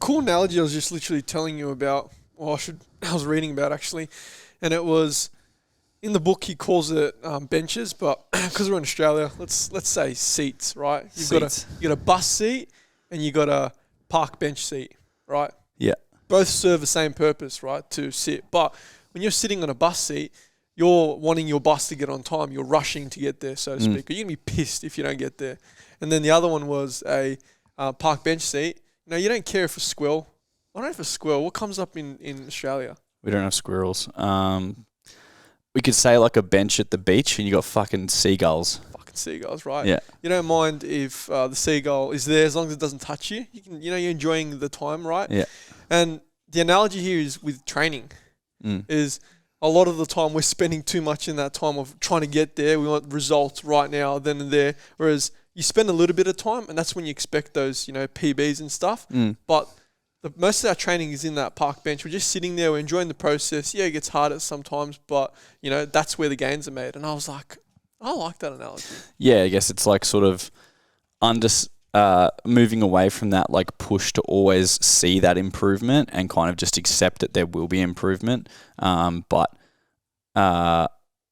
cool analogy I was just literally telling you about, I was reading about actually, and it was in the book. He calls it benches, but because we're in Australia, let's say seats, right? You got a bus seat and you got a park bench seat, right? Yeah. Both serve the same purpose, right? To sit, but when you're sitting on a bus seat, you're wanting your bus to get on time. You're rushing to get there, so to speak. You're going to be pissed if you don't get there. And then the other one was a park bench seat. You don't care if a squirrel. I don't know if a squirrel. What comes up in Australia? We don't have squirrels. We could say like a bench at the beach and you got fucking seagulls. Fucking seagulls, right? Yeah. You don't mind if the seagull is there as long as it doesn't touch you. You can, you're enjoying the time, right? Yeah. And the analogy here is with training. Is a lot of the time we're spending too much in that time of trying to get there. We want results right now, then and there. Whereas you spend a little bit of time, and that's when you expect those, PBs and stuff. But most of our training is in that park bench. We're just sitting there. We're enjoying the process. Yeah, it gets harder sometimes, but, that's where the gains are made. And I was like, I like that analogy. Yeah, I guess it's like sort of moving away from that like push to always see that improvement and kind of just accept that there will be improvement, but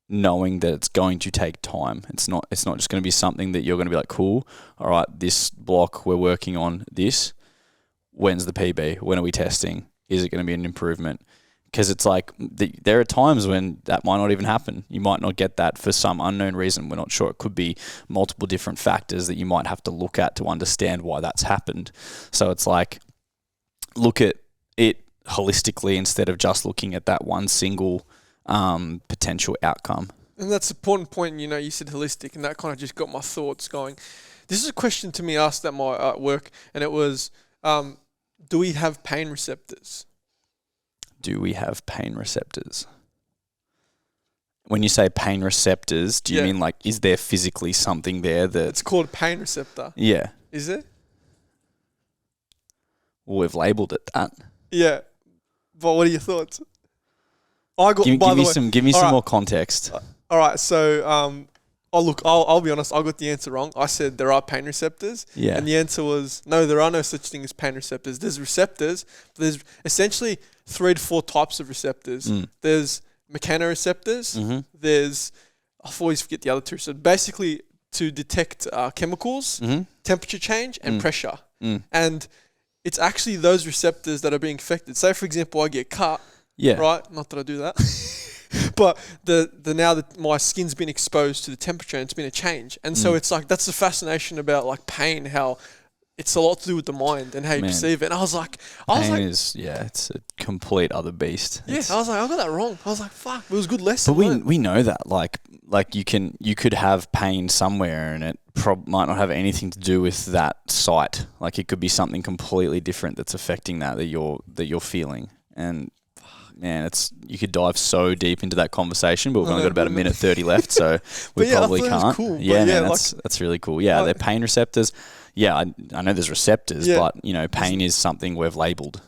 knowing that it's going to take time. It's not just going to be something that you're going to be like, cool, all right, this block we're working on this. When's the PB? When are we testing? Is it going to be an improvement? Because it's like there are times when that might not even happen. You might not get that for some unknown reason. We're not sure. It could be multiple different factors that you might have to look at to understand why that's happened. So it's like look at it holistically instead of just looking at that one single potential outcome. And that's an important point. You said holistic, and that kind of just got my thoughts going. This is a question to me asked at my work, and it was, do we have pain receptors? Do we have pain receptors? When you say pain receptors, do you mean like, is there physically something there that... It's called a pain receptor. Yeah. Is it? Well, we've labelled it that. Yeah. But what are your thoughts? Give me some more context. All right. So, I'll be honest. I got the answer wrong. I said there are pain receptors. Yeah. And the answer was, no, there are no such thing as pain receptors. There's receptors, but there's essentially 3 to 4 types of receptors. There's mechanoreceptors. There's, I always forget the other two. So basically to detect chemicals, temperature change, and pressure. And it's actually those receptors that are being affected. Say, for example, I get cut. Yeah. Right? Not that I do that. But now that my skin's been exposed to the temperature, and it's been a change. And so it's like, that's the fascination about like pain, how it's a lot to do with the mind and how you perceive it. And I was like, it's a complete other beast. Yeah, I was like, I got that wrong. I was like, fuck, it was a good lesson. But we know that like you could have pain somewhere and it might not have anything to do with that site. Like it could be something completely different that's affecting that you're feeling. And man, you could dive so deep into that conversation, but we've only got about 1:30 left, so we probably can't. Cool. Yeah, man, that's really cool. Yeah, they're pain receptors. Yeah, I know there's receptors, but pain is something we've labelled.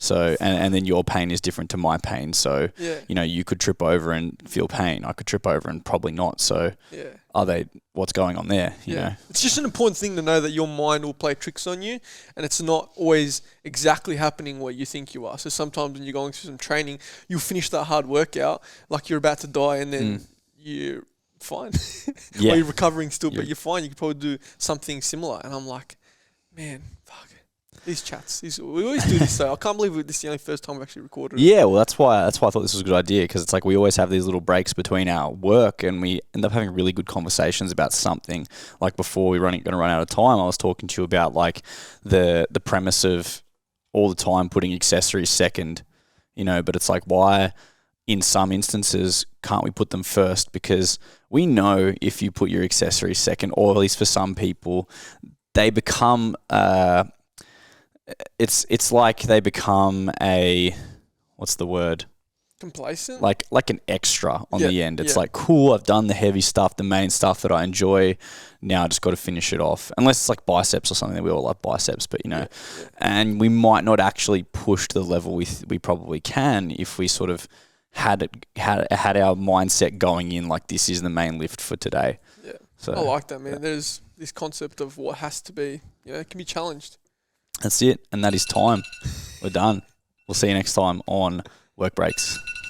So and then your pain is different to my pain. So you could trip over and feel pain. I could trip over and probably not. So what's going on there? You know, it's just an important thing to know that your mind will play tricks on you, and it's not always exactly happening what you think you are. So sometimes when you're going through some training, you'll finish that hard workout like you're about to die, and then you're fine. Or you're recovering still, but you're fine. You could probably do something similar. And I'm like, man, fuck. These chats, we always do this. So I can't believe this is the only first time we've actually recorded. Yeah, well, that's why I thought this was a good idea, because it's like we always have these little breaks between our work, and we end up having really good conversations about something. Like before we're going to run out of time, I was talking to you about like the premise of all the time putting accessories second, but it's like, why in some instances can't we put them first? Because we know if you put your accessories second, or at least for some people, they become it's like they become what's the word? Complacent? Like an extra on the end. It's like, cool, I've done the heavy stuff, the main stuff that I enjoy. Now I just got to finish it off. Unless it's like biceps or something. We all love biceps, but and we might not actually push to the level we probably can if we sort of had our mindset going in like, this is the main lift for today. Yeah. So I like that, man. There's this concept of what has to be, it can be challenged. That's it. And that is time. We're done. We'll see you next time on Work Breaks.